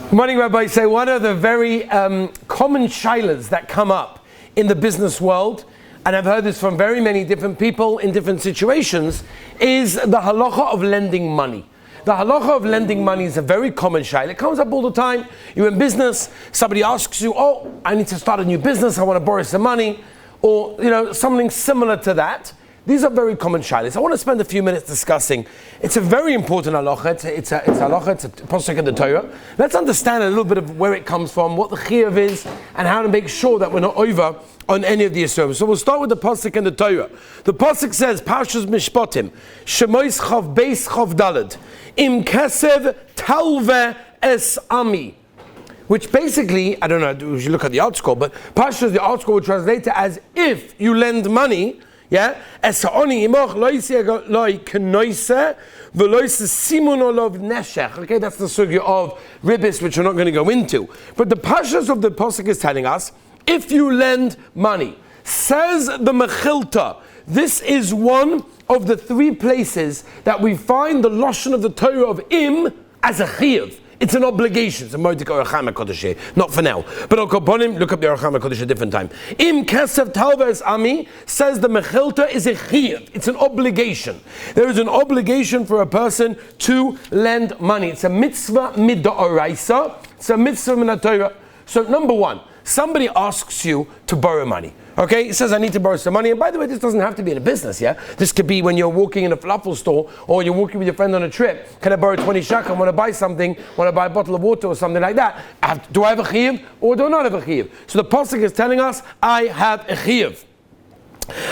Good morning, Rabbi. Say one of the very common shilas that come up in the business world, and I've heard this from very many different people in different situations, is the halacha of lending money. The halacha of lending money is a very common shilah. It comes up all the time. You're in business, somebody asks you, oh, I need to start a new business, I want to borrow some money, or something similar to that. These are very common shilas. I want to spend a few minutes discussing. It's a very important halacha. It's a halacha. It's a pasuk in the Torah. Let's understand a little bit of where it comes from, what the chiyuv is, and how to make sure that we're not over on any of the yisurim. So we'll start with the pasuk in the Torah. The pasuk says, Parshas Mishpatim, Shemois Chav Beis Chav Daled, Im Kesev Talve Es Ami. Which basically, I don't know, we should look at the article, but Parshas, the article will translate it as, if you lend money, yeah, okay, that's the sugya of ribis, which we're not going to go into. But the pashas of the pasuk is telling us, if you lend money, says the Mechilta, this is one of the three places that we find the lashon of the Torah of im as a chiyuv. It's an obligation. It's a modik Oracham HaKodesh. Not for now. But look up the Oracham HaKodesh a different time. Im Kesef Talves Ami, says the Mechilta, is a chiyuv. It's an obligation. There is an obligation for a person to lend money. It's a mitzvah mid'oraisa. It's a mitzvah min Torah. So number one, somebody asks you to borrow money. Okay, he says, I need to borrow some money. And by the way, this doesn't have to be in a business, yeah? This could be when you're walking in a falafel store or you're walking with your friend on a trip. Can I borrow 20 shekel? I want to buy something, want to buy a bottle of water or something like that. Do I have a chiyuv or do I not have a chiyuv? So the pasuk is telling us, I have a chiyuv.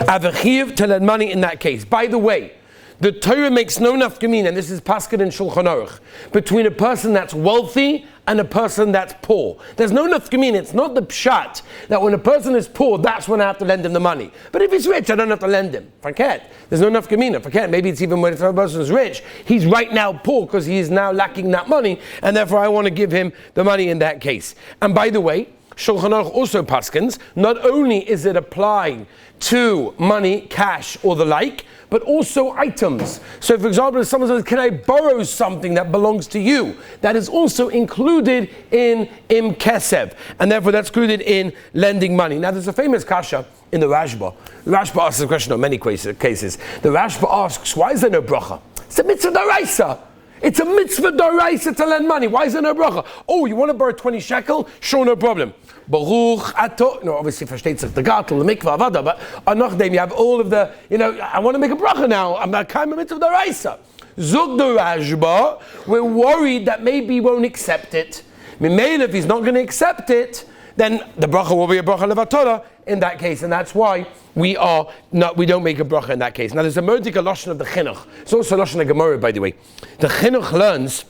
I have a chiyuv to lend money in that case. By the way, the Torah makes no nafkamin, and this is paskin in Shulchan Aruch, between a person that's wealthy and a person that's poor. There's no nafkamin. It's not the pshat that when a person is poor, that's when I have to lend him the money. But if he's rich, I don't have to lend him. Forget. There's no nafkamin. Forget. Maybe it's even when a person is rich, he's right now poor because he is now lacking that money, and therefore I want to give him the money in that case. And by the way, Shulchan Aruch also paskins, not only is it applying to money, cash, or the like, but also items. So for example, if someone says, can I borrow something that belongs to you? That is also included in Im Kesev, and therefore that's included in lending money. Now there's a famous kasha in the Rashba. The Rashba asks a question on many cases. The Rashba asks, why is there no bracha? It's a mitzvah d'oraisa. It's a mitzvah d'oraisa to lend money. Why is there no bracha? Oh, you want to borrow 20 shekel? Sure, no problem. Baruch ato. No, obviously, versteht sich the gartel, the mikvah, avada, but anachdem, you have all of the, I want to make a bracha now. I'm not kind of mitzvah d'oraisa. Zug the Rashba, we're worried that maybe he won't accept it. Mimeil, if he's not going to accept it, then the bracha will be a bracha levatora in that case, and that's why we don't make a bracha in that case. Now there's a modik lashon of the chinuch. It's also lashon of Gemara, by the way. The chinuch learns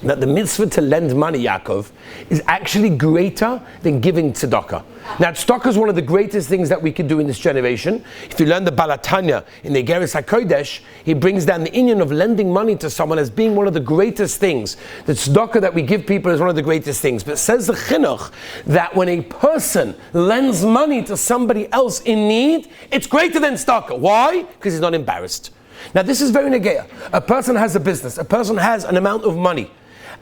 that the mitzvah to lend money, Yaakov, is actually greater than giving tzedakah. Now, tzedakah is one of the greatest things that we can do in this generation. If you learn the Balatanya in the Igeres HaKodesh, he brings down the inyan of lending money to someone as being one of the greatest things. The tzedakah that we give people is one of the greatest things. But it says the chinuch that when a person lends money to somebody else in need, it's greater than tzedakah. Why? Because he's not embarrassed. Now, this is very negeya. A person has a business. A person has an amount of money.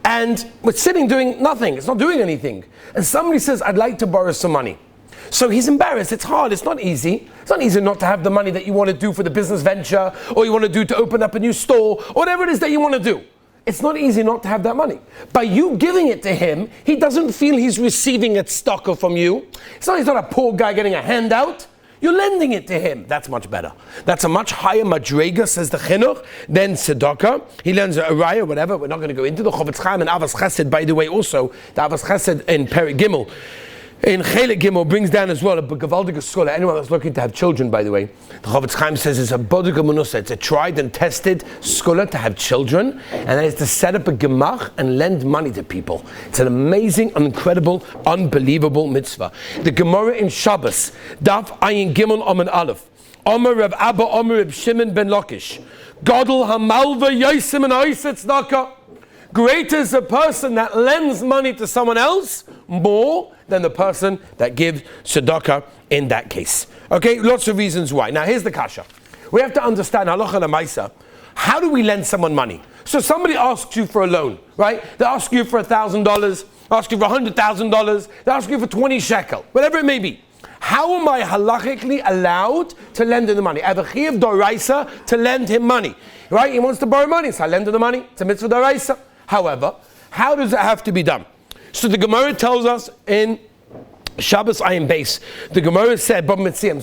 And we're sitting doing nothing. It's not doing anything. And somebody says, I'd like to borrow some money. So he's embarrassed. It's hard. It's not easy. It's not easy not to have the money that you want to do for the business venture, or you want to do to open up a new store, or whatever it is that you want to do. It's not easy not to have that money. By you giving it to him, he doesn't feel he's receiving a tzedakah from you. He's not a poor guy getting a handout. You're lending it to him. That's much better. That's a much higher madrega, says the chinuch, than tzedakah. He learns a raya, whatever. We're not going to go into the Chavetz Chaim and Avos Chesed, by the way, also. The Avos Chesed in Perek Gimel. In Chelek Gimel brings down as well a gewaldige scholar. Anyone that's looking to have children, by the way, the Chavetz Chaim says it's a bodige manusa. It's a tried and tested scholar to have children, and that is to set up a gemach and lend money to people. It's an amazing, incredible, unbelievable mitzvah. The Gemara in Shabbos, Daf Ayin Gimel Amen Aleph, Omer Rav Abba Omer Reb Shimon ben Lakish, Gadol Hamalva Yaisim and Oiseh Tzedakah. Greater is a person that lends money to someone else more than the person that gives tzedakah in that case. Okay, lots of reasons why. Now here's the kasha. We have to understand halacha l'maisa. How do we lend someone money? So somebody asks you for a loan, right? They ask you for $1,000, ask you for $100,000, they ask you for 20 shekel, whatever it may be. How am I halachically allowed to lend him the money? I have a chiyuv d'oraisa to lend him money, right? He wants to borrow money, so I lend him the money. It's a mitzvah d'oraisa. However, how does it have to be done? So the Gemara tells us in Shabbos Ayin Beis, the Gemara said, Bab Metzia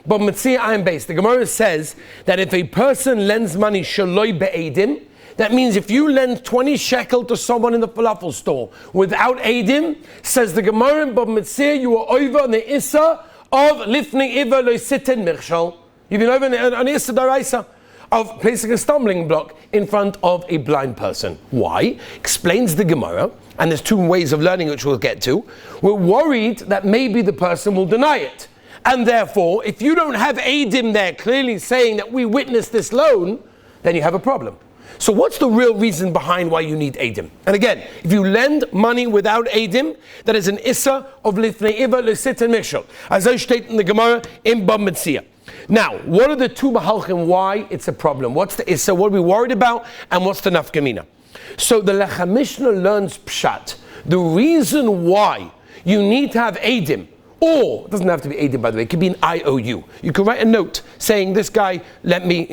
Ayin Beis, the Gemara says that if a person lends money shaloi be'edim, that means if you lend 20 shekel to someone in the falafel store without edim, says the Gemara in Bab Metzia, you are over on the Issa of lifnei iver lo sitten mirshal. You've been over on the Issa d'oraisa of placing a stumbling block in front of a blind person. Why? Explains the Gemara, and there's two ways of learning which we'll get to. We're worried that maybe the person will deny it. And therefore, if you don't have edim there clearly saying that we witnessed this loan, then you have a problem. So what's the real reason behind why you need edim? And again, if you lend money without edim, that is an issa of lifnei iver lesit and mishal, as I state in the Gemara in Bab Metzia. Now, what are the two mahalchim why it's a problem? What's the issa? What are we worried about? And what's the nafkamina? So the Lechem Mishnah learns pshat. The reason why you need to have edim, or it doesn't have to be edim, by the way, it could be an IOU. You can write a note saying this guy lent me,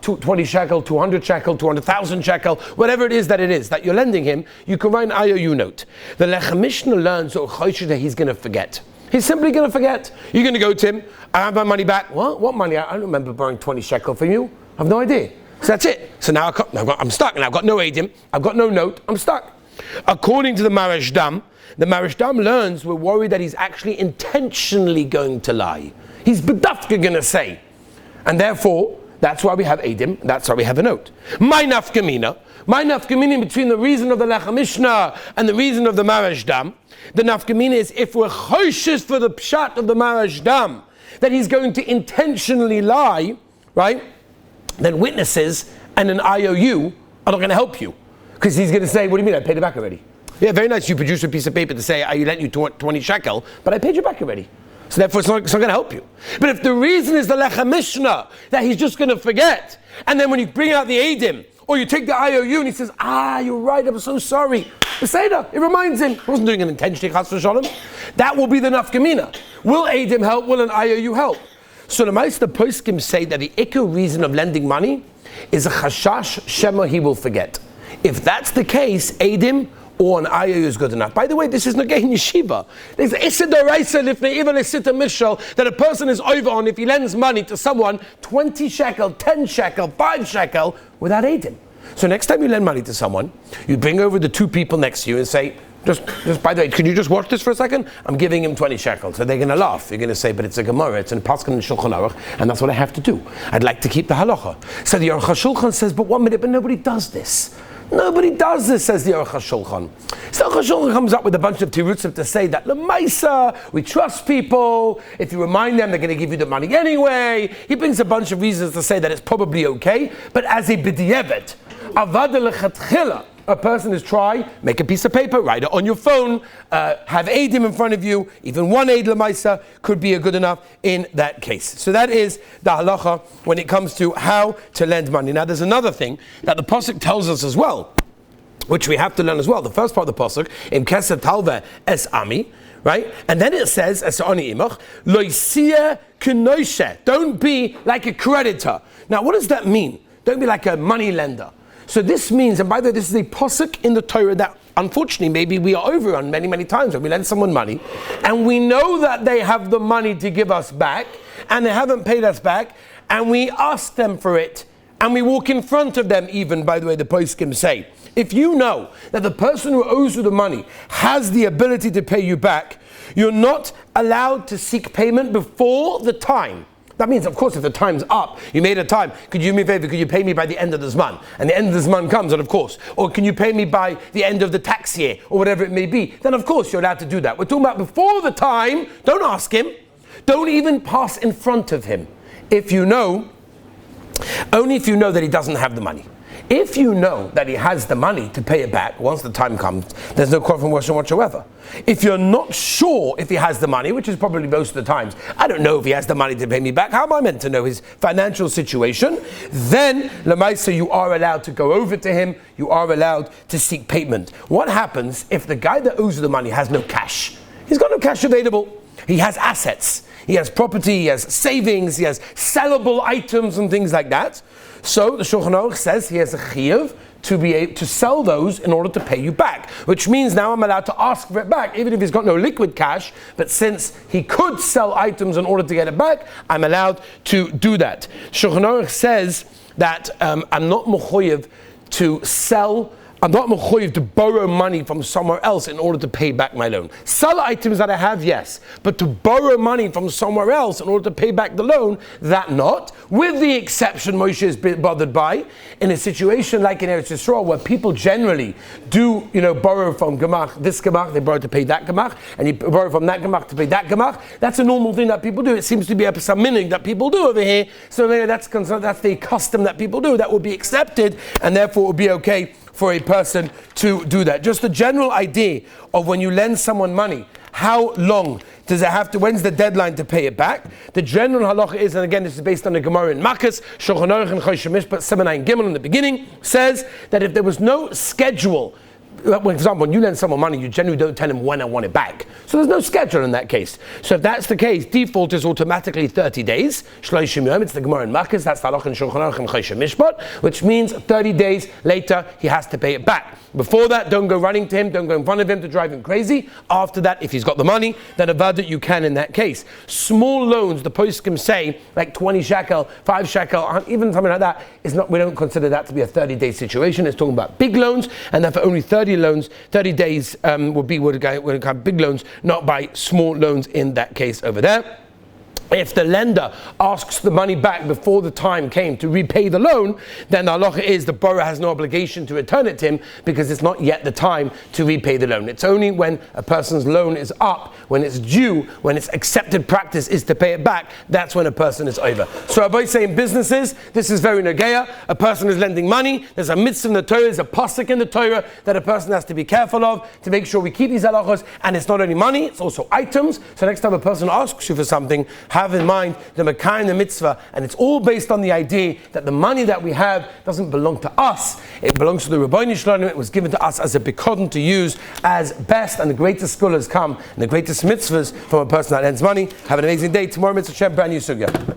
20 shekel, 200 shekel, 200,000 shekel, whatever it is that you're lending him, you can write an IOU note. The Lechem Mishnah learns that he's going to forget. He's simply going to forget. You're going to go to him, I have my money back. What money? I don't remember borrowing 20 shekel from you. I have no idea. So that's it. So now I'm stuck, and I've got no edim, I've got no note, I'm stuck. According to the Marashdam learns we're worried that he's actually intentionally going to lie. He's bedafka going to say. And therefore, that's why we have edim, that's why we have a note. My nafkamina between the reason of the Lechem Mishnah and the reason of the Marashdam, the nafkamina is if we're choishes for the pshat of the Marashdam, that he's going to intentionally lie, right? Then witnesses and an IOU are not going to help you. Because he's going to say, what do you mean, I paid it back already? Yeah, very nice, you produced a piece of paper to say, I lent you 20 shekel, but I paid you back already. So therefore it's not going to help you. But if the reason is the Lechem Mishnah, that he's just going to forget, and then when you bring out the edim, or you take the IOU and he says, you're right, I'm so sorry. Beseda, it reminds him, I wasn't doing it intentionally, chas v'shalom. That will be the nafkamina. Will edim help? Will an IOU help? So the Meister Poskim say that the ikar reason of lending money is a chashash shema he will forget. If that's the case, edim or an IOU is good enough. By the way, this is nagay in yeshiva. There's issa d'oraisa lifnei iver lesit mishal that a person is over on if he lends money to someone 20 shekel, 10 shekel, 5 shekel without edim. So next time you lend money to someone, you bring over the two people next to you and say, just by the way, can you just watch this for a second? I'm giving him 20 shekels. So they're going to laugh. You're going to say, but it's a Gemara, it's in Paskin and Shulchan Aruch, and that's what I have to do. I'd like to keep the halacha. So the Aruch HaShulchan says, but 1 minute, but nobody does this. Nobody does this, says the Aruch HaShulchan. So Aruch HaShulchan comes up with a bunch of tirutzim to say that L'maisa, we trust people. If you remind them, they're going to give you the money anyway. He brings a bunch of reasons to say that it's probably okay. But as a b'diavad, avad lechatchila, a person is make a piece of paper, write it on your phone, have edim in front of you, even one eid l'maisa could be good enough in that case. So that is the halacha when it comes to how to lend money. Now there's another thing that the pasuk tells us as well, which we have to learn as well. The first part of the pasuk, im keser talve es ami, right? And then it says, es oni imach, lo yisiyeh k'noishe, don't be like a creditor. Now what does that mean? Don't be like a money lender. So this means, and by the way, this is a posuk in the Torah that unfortunately maybe we are over on many, many times when we lend someone money and we know that they have the money to give us back and they haven't paid us back and we ask them for it and we walk in front of them even, by the way, the poskim say. If you know that the person who owes you the money has the ability to pay you back, you're not allowed to seek payment before the time. That means, of course, if the time's up, you made a time, could you do me a favor, could you pay me by the end of this month? And the end of this month comes, and of course, or can you pay me by the end of the tax year, or whatever it may be, then of course you're allowed to do that. We're talking about before the time, don't ask him, don't even pass in front of him. Only if you know that he doesn't have the money. If you know that he has the money to pay it back once the time comes, there's no question whatsoever. If you're not sure if he has the money, which is probably most of the times, I don't know if he has the money to pay me back, how am I meant to know his financial situation? Then, Lamaisa, you are allowed to go over to him, you are allowed to seek payment. What happens if the guy that owes you the money has no cash? He's got no cash available. He has assets. He has property, he has savings, he has sellable items and things like that. So the Shulchan Aruch says he has a chiyuv to be able to sell those in order to pay you back, which means now I'm allowed to ask for it back, even if he's got no liquid cash. But since he could sell items in order to get it back, I'm allowed to do that. Shulchan Aruch says that I'm not mechuyev to sell. I'm not mechuyev to borrow money from somewhere else in order to pay back my loan. Sell items that I have, yes, but to borrow money from somewhere else in order to pay back the loan, that not. With the exception Moshe is bothered by, in a situation like in Eretz Yisrael, where people generally do, borrow from gemach, this gemach, they borrow to pay that gemach, and you borrow from that gemach to pay that gemach. That's a normal thing that people do. It seems to be some meaning that people do over here. So maybe that's the custom that people do. That would be accepted, and therefore it would be okay for a person to do that. Just the general idea of when you lend someone money, how long does it have to, when's the deadline to pay it back? The general halacha is, and again this is based on the Gemara in Makkas, Shulchan Aruch and Choshen Mishpat 7-9 Gimel in the beginning, says that if there was no schedule, for example, when you lend someone money, you generally don't tell him when I want it back. So there's no schedule in that case. So if that's the case, default is automatically 30 days. Shloshim yom, it's the Gemara in Makkas, that's the halacha in Shulchan Aruch and Choshen Mishpat, which means 30 days later he has to pay it back. Before that, don't go running to him, don't go in front of him to drive him crazy. After that, if he's got the money, then avad you can in that case. Small loans, the poskim say, like 20 shekel, 5 shekel, even something like that, is not. We don't consider that to be a 30-day situation. It's talking about big loans, and therefore only 30 days would count big loans, not by small loans in that case over there. If the lender asks the money back before the time came to repay the loan, then the halacha is the borrower has no obligation to return it to him because it's not yet the time to repay the loan. It's only when a person's loan is up, when it's due, when its accepted practice is to pay it back, that's when a person is over. So I both say in businesses, this is very negeya. A person is lending money. There's a mitzvah in the Torah, there's a pasuk in the Torah that a person has to be careful of to make sure we keep these halachos. And it's not only money, it's also items. So next time a person asks you for something, have in mind the Mekayim the mitzvah, and it's all based on the idea that the money that we have doesn't belong to us, it belongs to the Rabbeinu Shalom. It was given to us as a bikoden to use as best, and the greatest scholars come, and the greatest mitzvahs from a person that lends money. Have an amazing day. Tomorrow, Mitzvah Shem, brand new sugya.